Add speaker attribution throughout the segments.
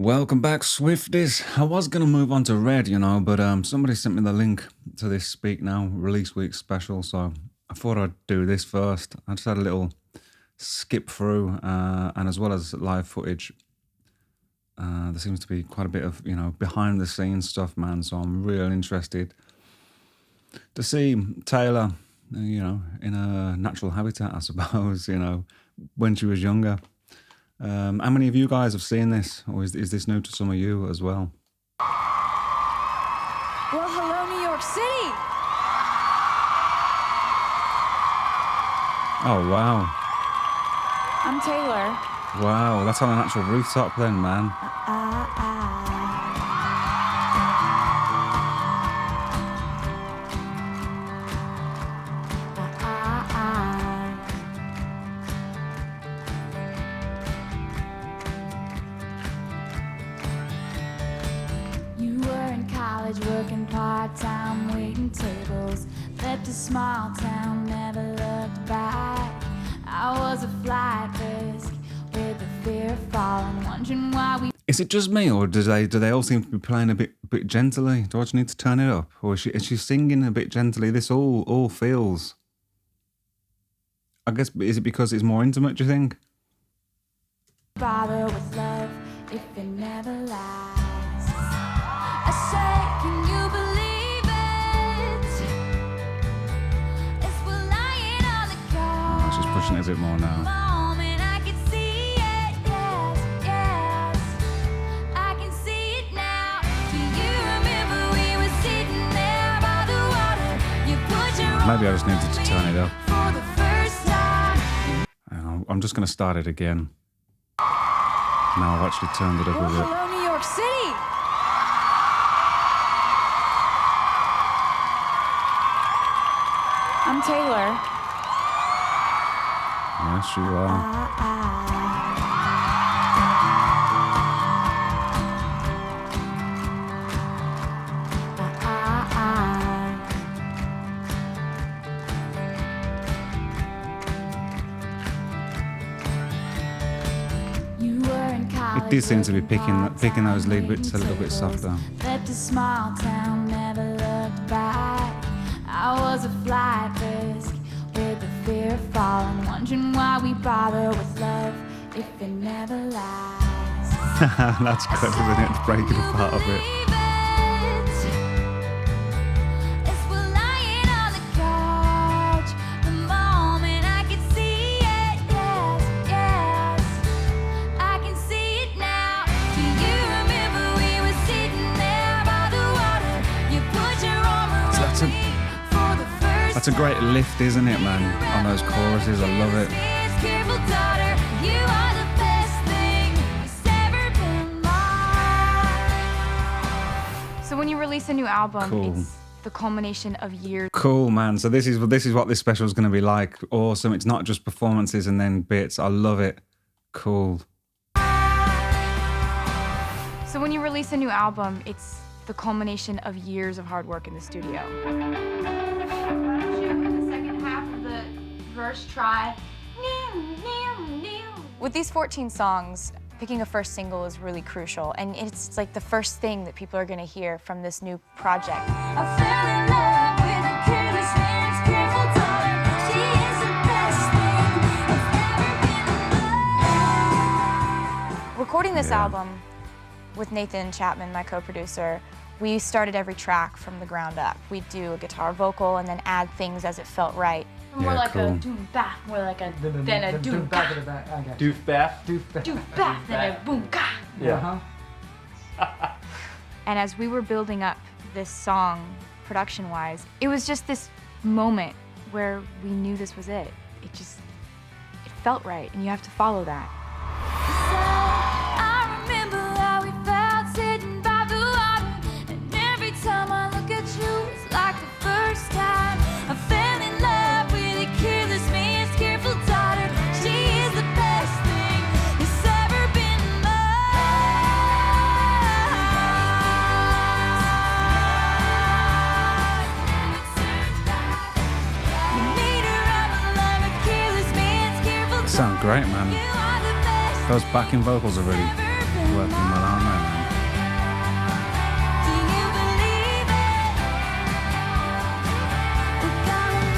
Speaker 1: Welcome back, Swifties. I was going to move on to Red, but somebody sent me the link to this Speak Now release week special, so I thought I'd do this first. I just had a little skip through, and as well as live footage, there seems to be quite a bit of, behind the scenes stuff, man, so I'm real interested to see Taylor, in a natural habitat, I suppose, when she was younger. How many of you guys have seen this, or is this new to some of you as well?
Speaker 2: Well, hello, New York City.
Speaker 1: Oh, wow.
Speaker 2: I'm Taylor.
Speaker 1: Wow, that's on an actual rooftop then, man.
Speaker 2: You were in college working part-time, waiting tables. Left a small town, never looked back. I was a flight risk with the fear of falling, wondering why we...
Speaker 1: Is it just me, or do they all seem to be playing a bit gently? Do I just need to turn it up? Or is she singing a bit gently? This all feels... I guess, is it because it's more intimate, do you think?
Speaker 2: Bother with love if it never lasts. I say, can you believe it? As we're lying on the couch.
Speaker 1: Oh, she's pushing it a bit more now.
Speaker 2: Moment I can see it, yes, yes. I can see it now. Do you remember we were sitting there by the water? You put your
Speaker 1: Maybe I just needed to turn it up.
Speaker 2: for the first time.
Speaker 1: I'm just going to start it again. Now I've actually turned it up
Speaker 2: Well,
Speaker 1: a bit.
Speaker 2: hello, New York City. I'm Taylor.
Speaker 1: Yes, you are.
Speaker 2: You were in college.
Speaker 1: It did seem to be picking those lead bits a little bit softer.
Speaker 2: Left a small town, never looked back. I was a flight risk with the fear of falling, wondering why we bother with love if it never lasts.
Speaker 1: That's good, isn't it? Breaking apart a bit. That's a great lift, isn't it, man? On those choruses, I love it.
Speaker 2: So when you release a new album,
Speaker 1: Cool.
Speaker 2: it's the culmination of years.
Speaker 1: Cool, man. So this is what this special is going to be like. Awesome. It's not just performances and then bits. I love it. Cool.
Speaker 2: So when you release a new album, it's the culmination of years of hard work in the studio. In the second half of the verse, try. With these 14 songs, picking a first single is really crucial, and it's like the first thing that people are going to hear from this new project. I fell in love with a careless man's careful daughter. She is the best thing I've ever been in love. Recording this album with Nathan Chapman, my co-producer, we started every track from the ground up. We'd do a guitar vocal and then add things as it felt right. More
Speaker 1: Yeah,
Speaker 2: like
Speaker 1: cool.
Speaker 2: a doom-ba, more like a than a doom-ba.
Speaker 3: Doof bath.
Speaker 2: Doom-ba, then a boom-ka.
Speaker 3: Yeah.
Speaker 2: And as we were building up this song, production-wise, it was just this moment where we knew this was it. It felt right, and you have to follow that. I remember how we felt sitting by the water, and every time I look at you, it's like the first time I fell in love with a careless man's careful daughter. She is the best thing that's ever been
Speaker 1: Sound great, man. Those backing vocals are really working well, aren't they?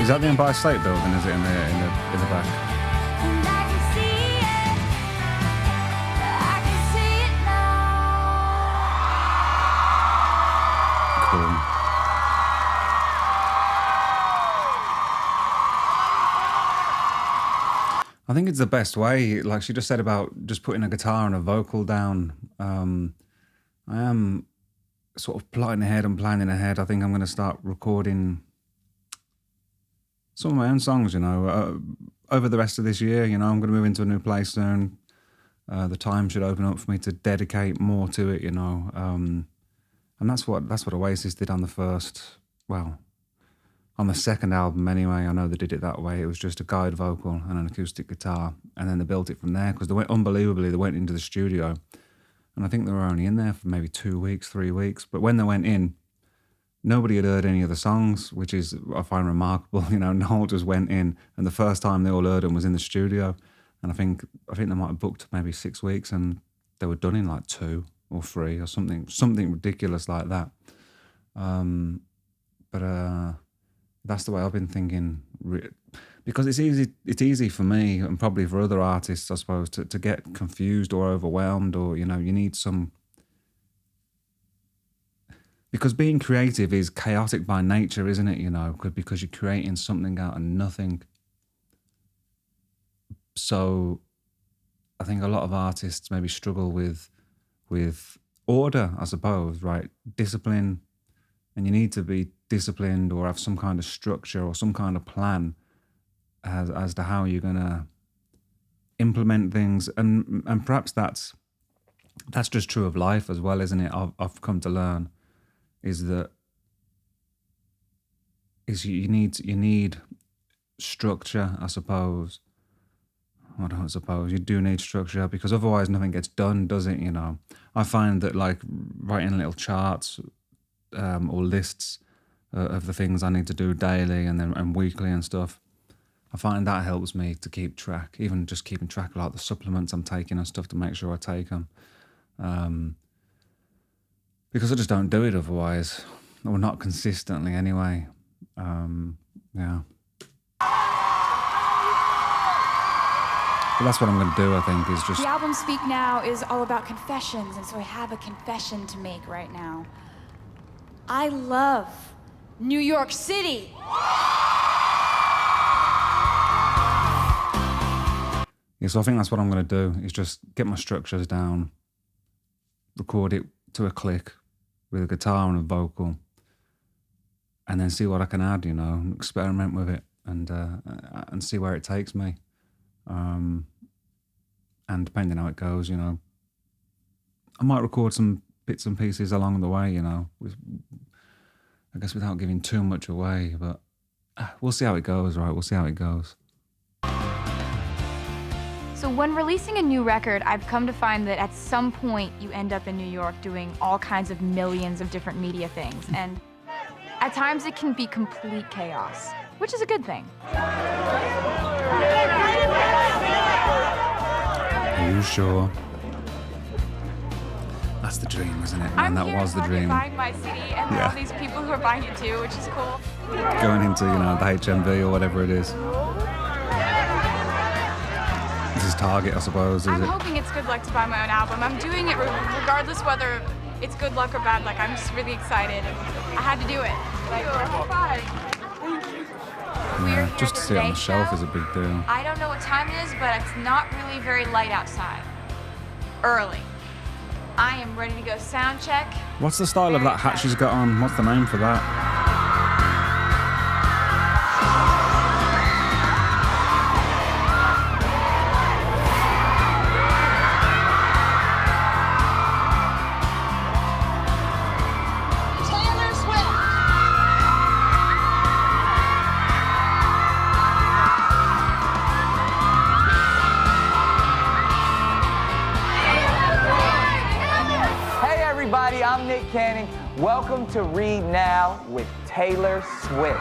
Speaker 1: Is that the Empire State Building? Is it in the back?
Speaker 2: And I can see it. I can see it now.
Speaker 1: Cool. I think it's the best way. Like she just said about just putting a guitar and a vocal down. I am sort of plotting ahead and planning ahead. I think I'm going to start recording some of my own songs, over the rest of this year. I'm going to move into a new place soon. The time should open up for me to dedicate more to it, and that's what Oasis did on the first, on the second album anyway. I know they did it that way. It was just a guide vocal and an acoustic guitar, and then they built it from there because they went into the studio, and I think they were only in there for maybe 2 weeks, 3 weeks. But when they went in, nobody had heard any of the songs, which is, I find remarkable. Noel just went in, and the first time they all heard them was in the studio, and I think they might have booked maybe 6 weeks, and they were done in like 2 or 3 or something ridiculous like that. But that's the way I've been thinking, because it's easy for me and probably for other artists, I suppose, to get confused or overwhelmed, or you need some. Because being creative is chaotic by nature, isn't it? Because you're creating something out of nothing. So I think a lot of artists maybe struggle with order, I suppose, right? Discipline, and you need to be disciplined or have some kind of structure or some kind of plan as to how you're gonna implement things, and perhaps that's just true of life as well, isn't it? I've come to learn is you need structure, I suppose. I don't suppose you do need structure, because otherwise nothing gets done, does it? I find that like writing little charts or lists of the things I need to do daily and weekly and stuff, I find that helps me to keep track, even just keeping track of like the supplements I'm taking and stuff to make sure I take them. Because I just don't do it otherwise, or not consistently anyway. Yeah. But that's what I'm going to do, I think, is just...
Speaker 3: The album Speak Now is all about confessions, and so I have a confession to make right now. I love New York City.
Speaker 1: Yeah, so I think that's what I'm going to do, is just get my structures down, record it to a click with a guitar and a vocal, and then see what I can add, experiment with it and see where it takes me. And depending how it goes, I might record some bits and pieces along the way, I guess without giving too much away, but we'll see how it goes, right? We'll see how it goes.
Speaker 3: So when releasing a new record, I've come to find that at some point you end up in New York doing all kinds of millions of different media things, and at times it can be complete chaos, which is a good thing.
Speaker 1: Are you sure? That's the dream, isn't it? Man, that was the dream.
Speaker 3: I'm buying my CD, and there are all these people who are buying it too, which is cool.
Speaker 1: Going into, the HMV or whatever it is. This is Target, I suppose, is
Speaker 3: I'm
Speaker 1: it?
Speaker 3: hoping it's good luck to buy my own album. I'm doing it regardless whether it's good luck or bad luck. I'm just really excited. I had to do it.
Speaker 1: Yeah, just to see it on the shelf is a big deal.
Speaker 3: I don't know what time it is, but it's not really very light outside. Early. I am ready to go sound check.
Speaker 1: What's the style of that hat she's got on? What's the name for that?
Speaker 4: I'm Nick Cannon. Welcome to Read Now with Taylor Swift.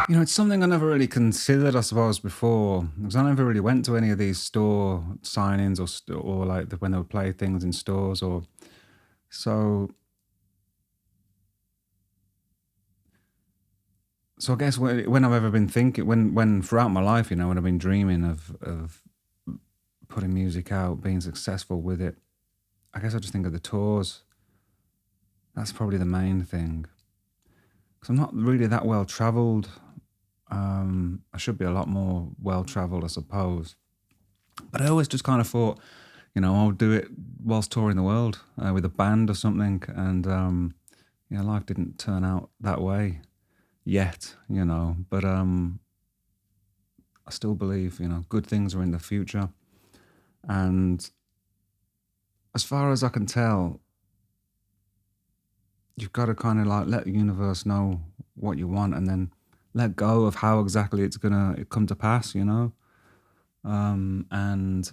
Speaker 1: It's something I never really considered, I suppose, before, because I never really went to any of these store signings or like when they would play things in stores or so. So I guess when I've ever been thinking, when throughout my life, you know, when I've been dreaming of putting music out, being successful with it, I guess I just think of the tours. That's probably the main thing. Because I'm not really that well travelled. I should be a lot more well travelled, I suppose. But I always just kind of thought, you know, I'll do it whilst touring the world with a band or something. And yeah, life didn't turn out that way yet, you know. But I still believe, you know, good things are in the future. And as far as I can tell, you've got to kind of like let the universe know what you want and then let go of how exactly it's going to come to pass, you know? And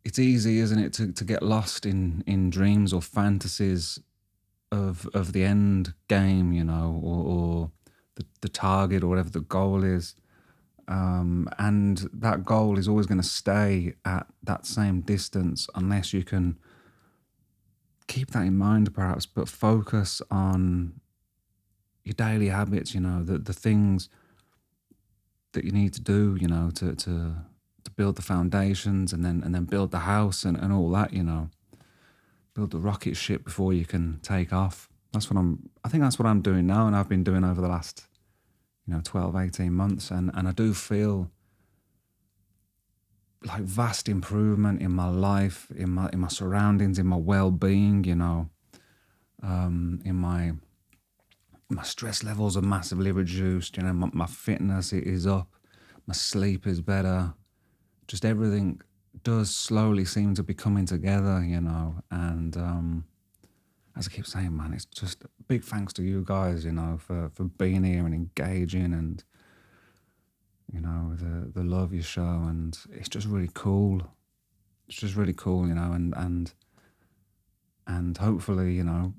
Speaker 1: it's easy, isn't it, to get lost in dreams or fantasies of the end game, you know, or the target or whatever the goal is. And that goal is always going to stay at that same distance unless you can keep that in mind, perhaps, but focus on your daily habits, you know, the things that you need to do, you know, to build the foundations and then build the house and all that, you know. Build the rocket ship before you can take off. I think that's what I'm doing now, and I've been doing over the last, you know, 12, 18 months. And I do feel like vast improvement in my life, in my surroundings, in my well-being, you know. In my stress levels are massively reduced, you know, my fitness is up, my sleep is better. Just everything does slowly seem to be coming together, you know. And as I keep saying, man, it's just a big thanks to you guys, you know, for being here and engaging and, you know, the love you show. And it's just really cool. It's just really cool, you know, and hopefully, you know,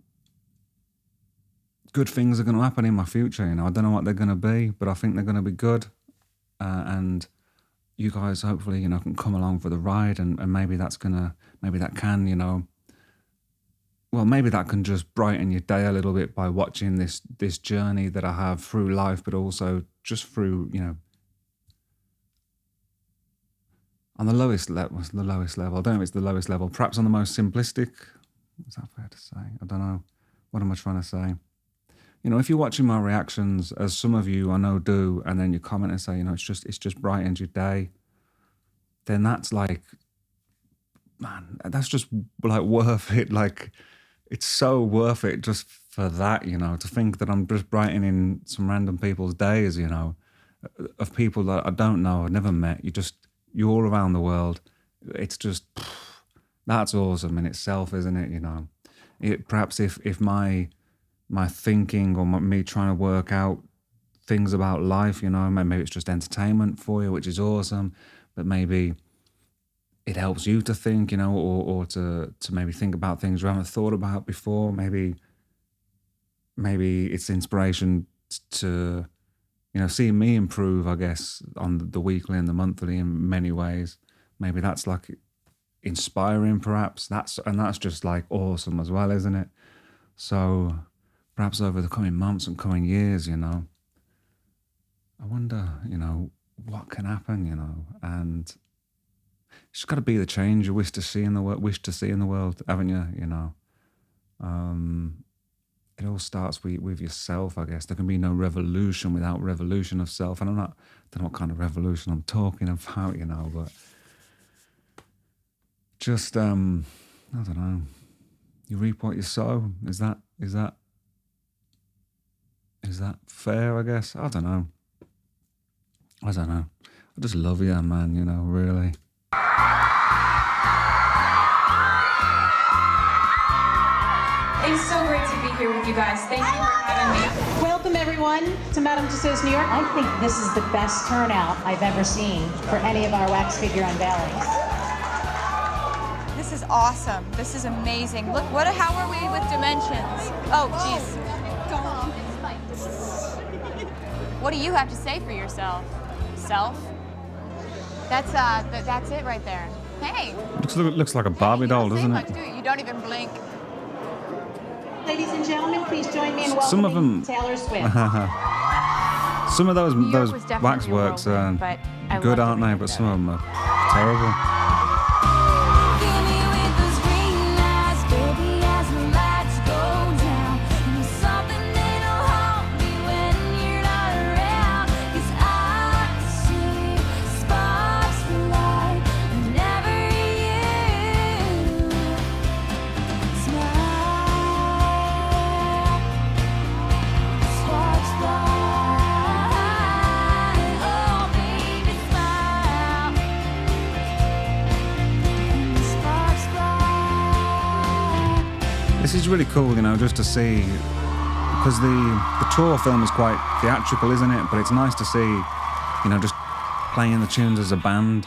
Speaker 1: good things are going to happen in my future, you know. I don't know what they're going to be, but I think they're going to be good. And you guys hopefully, you know, can come along for the ride and maybe that can, you know, well, maybe that can just brighten your day a little bit by watching this journey that I have through life, but also just through, you know, on the lowest level. I don't know if it's the lowest level, perhaps on the most simplistic. Is that fair to say? I don't know. What am I trying to say? You know, if you're watching my reactions, as some of you I know do, and then you comment and say, you know, it's just brightened your day, then that's like, man, that's just like worth it. Like, it's so worth it just for that, you know, to think that I'm just brightening some random people's days, you know, of people that I don't know, I've never met. You're all around the world. It's just, that's awesome in itself, isn't it? You know, perhaps if my thinking or me trying to work out things about life, you know, maybe it's just entertainment for you, which is awesome, but maybe it helps you to think, you know, or to maybe think about things you haven't thought about before. Maybe it's inspiration to, you know, seeing me improve, I guess, on the weekly and the monthly in many ways. Maybe that's like inspiring, perhaps. That's just like awesome as well, isn't it? So perhaps over the coming months and coming years, you know, I wonder, you know, what can happen, you know, and it's just got to be the change you wish to see in the world, haven't you? You know, it all starts with yourself, I guess. There can be no revolution without revolution of self, and I don't know what kind of revolution I'm talking about, you know, but just I don't know. You reap what you sow. Is that fair, I guess? I don't know. I just love you, man, you know, really.
Speaker 5: It's so great to be here with you guys. Thank you for having me.
Speaker 6: Welcome, everyone, to Madame Tussauds New York. I think this is the best turnout I've ever seen for any of our wax figure unveilings.
Speaker 3: This is awesome. This is amazing. Look, how are we with dimensions? Oh, jeez. What do you have to say for yourself? Self? That's it right there. Hey.
Speaker 1: Looks like a Barbie doll, doesn't it?
Speaker 3: You don't even blink.
Speaker 6: Ladies and gentlemen, please join me in
Speaker 1: Some of
Speaker 6: welcoming
Speaker 1: them-
Speaker 6: Taylor Swift.
Speaker 1: Some of those
Speaker 3: New York was definitely a
Speaker 1: waxworks are
Speaker 3: whirlwind, but I
Speaker 1: good,
Speaker 3: loved
Speaker 1: aren't
Speaker 3: every
Speaker 1: they?
Speaker 3: minute
Speaker 1: But
Speaker 3: of
Speaker 1: some
Speaker 3: it.
Speaker 1: of them are terrible.
Speaker 2: Fill me with those green lights, baby, as the lights go down. And there's something that'll haunt me when you're not around. 'Cause I see sparks fly whenever you smile. Sparks fly, oh baby, smile. Sparks fly.
Speaker 1: This is really cool, you know, just to see, because the tour film is quite theatrical, isn't it? But it's nice to see, you know, just playing the tunes as a band.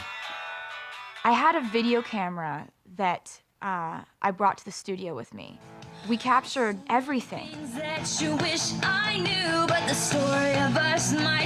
Speaker 3: I had a video camera that I brought to the studio with me. We captured everything.
Speaker 2: Things that you wish I knew, but the story of us might